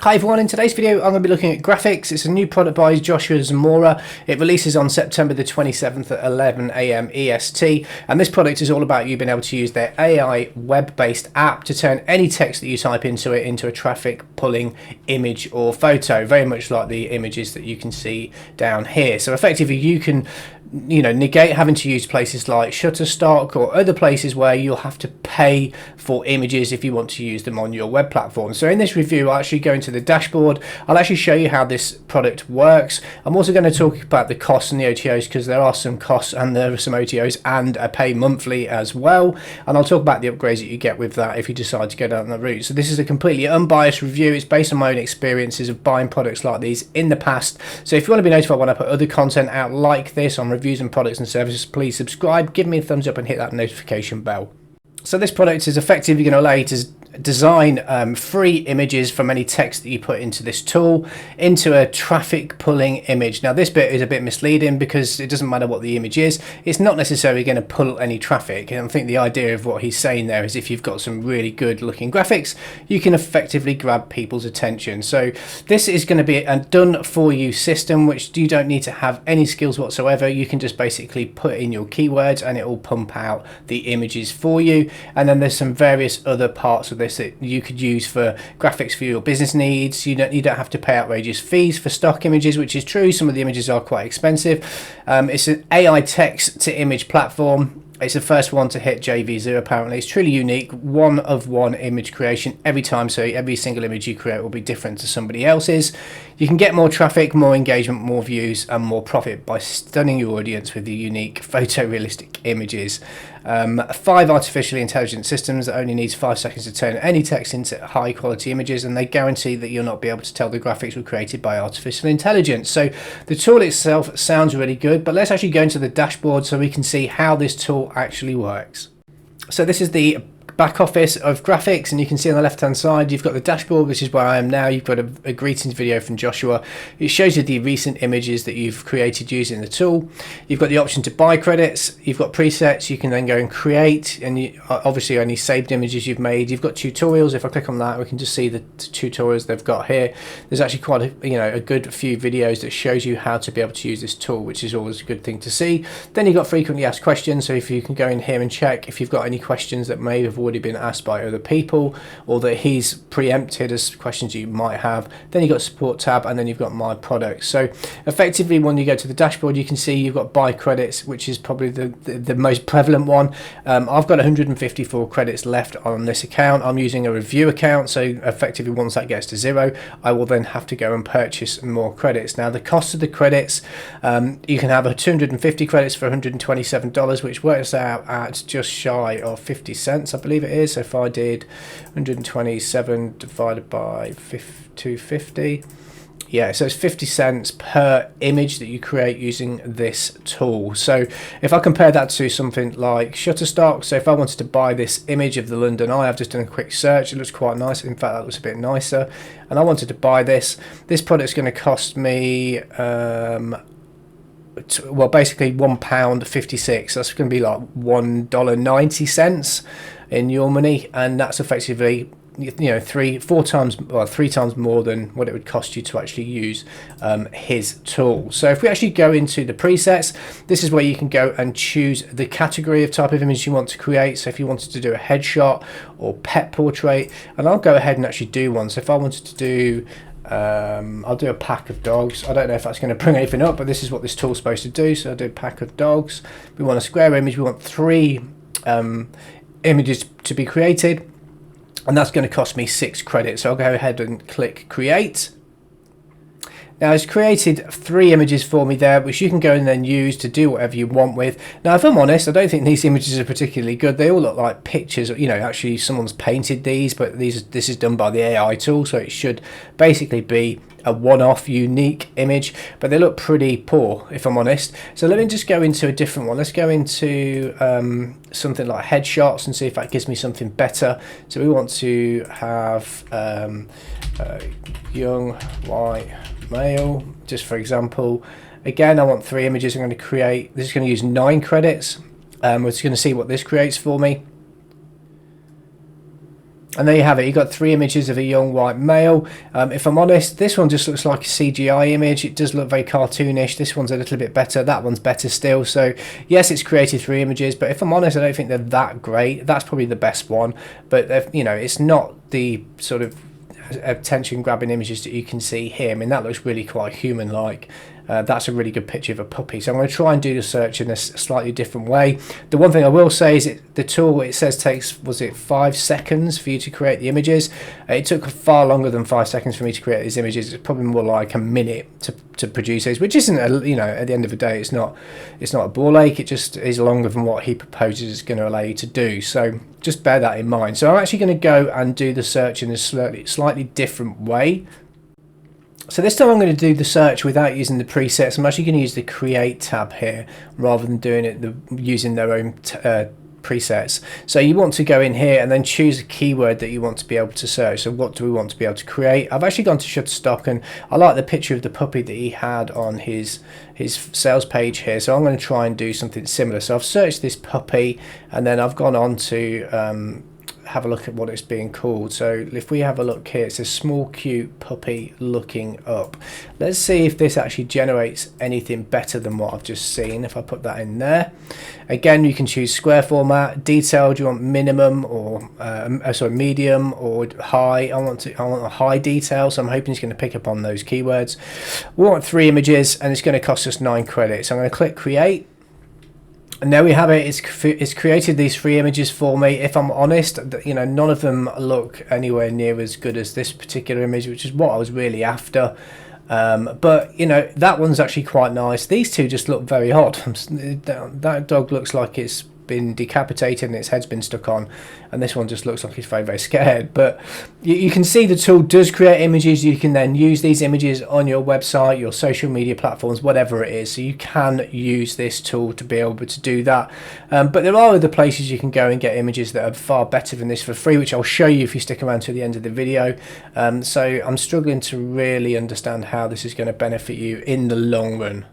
Hi everyone, in today's video I'm going to be looking at Graiphics. It's a new product by Joshua Zamora. It releases on September the 27th at 11 AM EST, and this product is all about you being able to use their AI web-based app to turn any text that you type into it into a traffic pulling image or photo, very much like the images that you can see down here. So effectively you can negate having to use places like Shutterstock or other places where you'll have to pay for images if you want to use them on your web platform. So in this review I'll actually go into the dashboard. I'll actually show you how this product works. I'm also going to talk about the costs and the OTOs, because there are some costs and there are some OTOs and a pay monthly as well, and I'll talk about the upgrades that you get with that if you decide to go down that route. So this is a completely unbiased review. It's based on my own experiences of buying products like these in the past. So if you want to be notified when I put other content out like this on reviews and products and services, please subscribe, give me a thumbs up and hit that notification bell. So this product is effectively going to allow you to design free images from any text that you put into this tool into a traffic pulling image. Now this bit is a bit misleading because it doesn't matter what the image is, it's not necessarily going to pull any traffic, and I think the idea of what he's saying there is if you've got some really good looking graphics you can effectively grab people's attention. So this is going to be a done for you system which you don't need to have any skills whatsoever. You can just basically put in your keywords and it will pump out the images for you, and then there's some various other parts of this that you could use for graphics for your business needs. You don't have to pay outrageous fees for stock images, which is true. Some of the images are quite expensive. It's an AI text to image platform. It's the first one to hit JV0 apparently. It's truly unique, one of one image creation every time, so every single image you create will be different to somebody else's. You can get more traffic, more engagement, more views and more profit by stunning your audience with the unique photorealistic images. 5 artificially intelligent systems that only needs 5 seconds to turn any text into high quality images, and they guarantee that you'll not be able to tell the graphics were created by artificial intelligence. So the tool itself sounds really good, but let's actually go into the dashboard so we can see how this tool actually works. So this is the back office of Graiphics, and you can see on the left hand side you've got the dashboard, which is where I am now. You've got a greetings video from Joshua. It shows you the recent images that you've created using the tool. You've got the option to buy credits, you've got presets, you can then go and create, and you obviously any saved images you've made. You've got tutorials. If I click on that we can just see the tutorials they've got here. There's actually quite a good few videos that shows you how to be able to use this tool, which is always a good thing to see. Then you've got frequently asked questions, so if you can go in here and check if you've got any questions that may have already been asked by other people or that he's preempted as questions you might have. Then you've got support tab, and then you've got my products. So effectively when you go to the dashboard you can see you've got buy credits, which is probably the most prevalent one. I've got 154 credits left on this account. I'm using a review account, so effectively once that gets to 0 I will then have to go and purchase more credits. Now the cost of the credits, you can have 250 credits for $127, which works out at just shy of 50 cents I believe it is. So if I did 127 divided by 250, yeah, so it's 50 cents per image that you create using this tool. So if I compare that to something like Shutterstock, so if I wanted to buy this image of the London Eye, I've just done a quick search, it looks quite nice, in fact that looks a bit nicer, and I wanted to buy this product's going to cost me well basically £1.56. That's going to be like $1.90 in your money, and that's effectively three times more than what it would cost you to actually use his tool. So if we actually go into the presets, this is where you can go and choose the category of type of image you want to create. So if you wanted to do a headshot or pet portrait, and I'll go ahead and actually do one. So if I wanted to do I'll do a pack of dogs. I don't know if that's going to bring anything up, but this is what this tool's supposed to do. So I'll do a pack of dogs. We want a square image, we want 3 images to be created, and that's going to cost me 6 credits. So I'll go ahead and click create. Now it's created 3 images for me there, which you can go and then use to do whatever you want with. Now if I'm honest, I don't think these images are particularly good. They all look like pictures, actually someone's painted these, but this is done by the AI tool, so it should basically be a one-off unique image, but they look pretty poor if I'm honest. So let me just go into a different one. Let's go into something like headshots and see if that gives me something better. So we want to have young white male, just for example. Again, I want 3 images I'm going to create. This is going to use 9 credits. We're just going to see what this creates for me. And there you have it. You've got 3 images of a young white male. If I'm honest, this one just looks like a CGI image. It does look very cartoonish. This one's a little bit better. That one's better still. So yes, it's created 3 images, but if I'm honest, I don't think they're that great. That's probably the best one, but you know, it's not the sort of attention grabbing images that you can see here. I mean, that looks really quite human like. That's a really good picture of a puppy. So I'm going to try and do the search in a slightly different way. The one thing I will say is the tool, it says takes, was it 5 seconds for you to create the images? It took far longer than 5 seconds for me to create these images. It's probably more like a minute to produce these, which isn't, you know, at the end of the day, it's not a ball ache. It just is longer than what he proposes it's going to allow you to do. So just bear that in mind. So I'm actually going to go and do the search in a slightly different way. So this time I'm going to do the search without using the presets. I'm actually going to use the create tab here rather than doing it using their own presets. So you want to go in here and then choose a keyword that you want to be able to search. So what do we want to be able to create? I've actually gone to Shutterstock, and I like the picture of the puppy that he had on his sales page here. So I'm going to try and do something similar. So I've searched this puppy, and then I've gone on to have a look at what it's being called. So if we have a look here, it's a small cute puppy looking up. Let's see if this actually generates anything better than what I've just seen. If I put that in there, again, you can choose square format, detailed, you want minimum or medium or high. I want a high detail, so I'm hoping it's going to pick up on those keywords. We want 3 images, and it's going to cost us 9 credits. I'm going to click create. And there we have it. It's created these 3 images for me. If I'm honest, you know, none of them look anywhere near as good as this particular image, which is what I was really after. But you know, that one's actually quite nice. These two just look very odd. That dog looks like it's been decapitated and its head's been stuck on, and this one just looks like it's very, very scared. But you can see the tool does create images. You can then use these images on your website, your social media platforms, whatever it is. So you can use this tool to be able to do that. But there are other places you can go and get images that are far better than this for free, which I'll show you if you stick around to the end of the video. So I'm struggling to really understand how this is going to benefit you in the long run.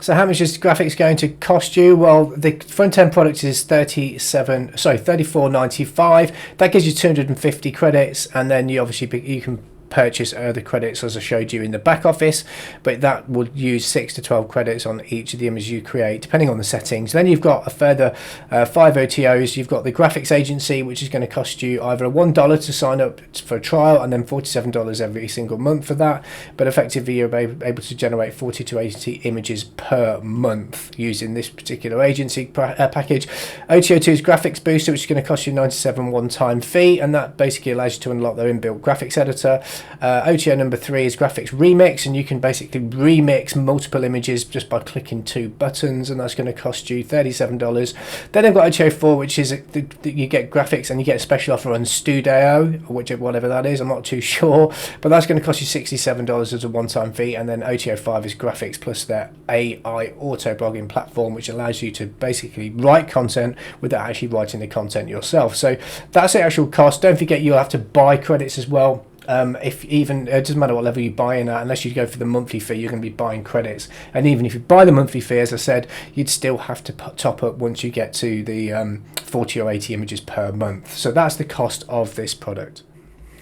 So how much is Graiphics going to cost you? Well, the front end product is $34.95. That gives you 250 credits, and then you can purchase other credits as I showed you in the back office, but that will use 6 to 12 credits on each of the images you create depending on the settings. Then you've got a further 5 OTOs. You've got the graphics agency, which is going to cost you either $1 to sign up for a trial and then $47 every single month for that, but effectively you're able to generate 40 to 80 images per month using this particular agency package. OTO2 is graphics booster, which is going to cost you $97 one-time fee, and that basically allows you to unlock their inbuilt graphics editor. OTO number 3 is graphics remix, and you can basically remix multiple images just by clicking 2 buttons, and that's going to cost you $37. Then I've got OTO 4, which is you get graphics and you get a special offer on Studio, whatever that is, I'm not too sure, but that's going to cost you $67 as a one-time fee. And then OTO 5 is graphics plus their AI auto blogging platform, which allows you to basically write content without actually writing the content yourself. So that's the actual cost. Don't forget you'll have to buy credits as well. If even it doesn't matter what level you buy in at, unless you go for the monthly fee, you're going to be buying credits. And even if you buy the monthly fee, as I said, you'd still have to top up once you get to the 40 or 80 images per month. So that's the cost of this product.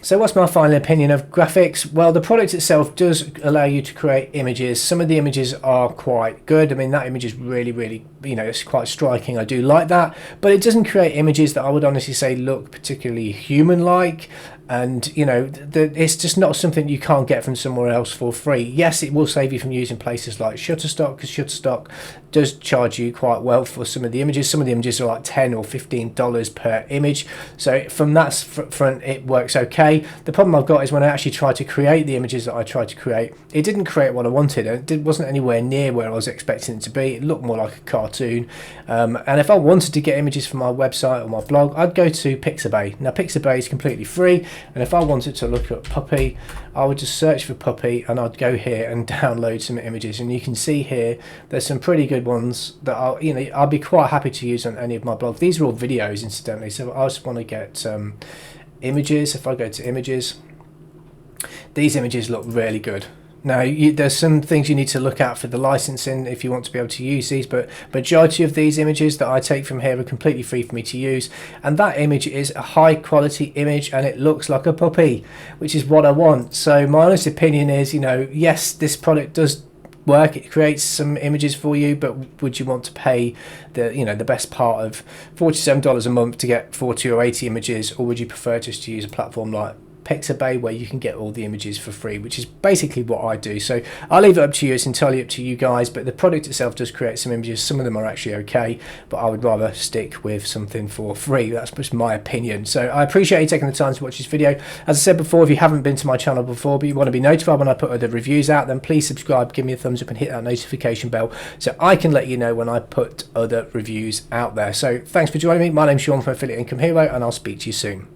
So what's my final opinion of Graiphics? Well, the product itself does allow you to create images. Some of the images are quite good. I mean, that image is really, really, you know, it's quite striking. I do like that, but it doesn't create images that I would honestly say look particularly human-like. And you know, it's just not something you can't get from somewhere else for free. Yes, it will save you from using places like Shutterstock, because Shutterstock does charge you quite well for some of the images. Some of the images are like $10 or $15 per image, so from that front it works okay. The problem I've got is when I actually try to create the images that I tried to create, it didn't create what I wanted, and it wasn't anywhere near where I was expecting it to be. It looked more like a cartoon, and if I wanted to get images for my website or my blog, I'd go to Pixabay. Now Pixabay is completely free, and if I wanted to look at puppy, I would just search for puppy and I'd go here and download some images, and you can see here there's some pretty good ones that I'll be quite happy to use on any of my blogs. These are all videos, incidentally, so I just want to get images. If I go to images, these images look really good. Now, there's some things you need to look at for the licensing if you want to be able to use these, but majority of these images that I take from here are completely free for me to use, and that image is a high quality image and it looks like a puppy, which is what I want. So my honest opinion is, you know, yes, this product does work, it creates some images for you, but would you want to pay the, you know, the best part of $47 a month to get 40 or 80 images, or would you prefer just to use a platform like Pixabay where you can get all the images for free, which is basically what I do? So I'll leave it up to you, it's entirely up to you guys, but the product itself does create some images. Some of them are actually okay, but I would rather stick with something for free. That's just my opinion. So I appreciate you taking the time to watch this video. As I said before, if you haven't been to my channel before but you want to be notified when I put other reviews out, then please subscribe, give me a thumbs up and hit that notification bell so I can let you know when I put other reviews out there. So thanks for joining me. My name's Sean from Affiliate Income Hero, and I'll speak to you soon.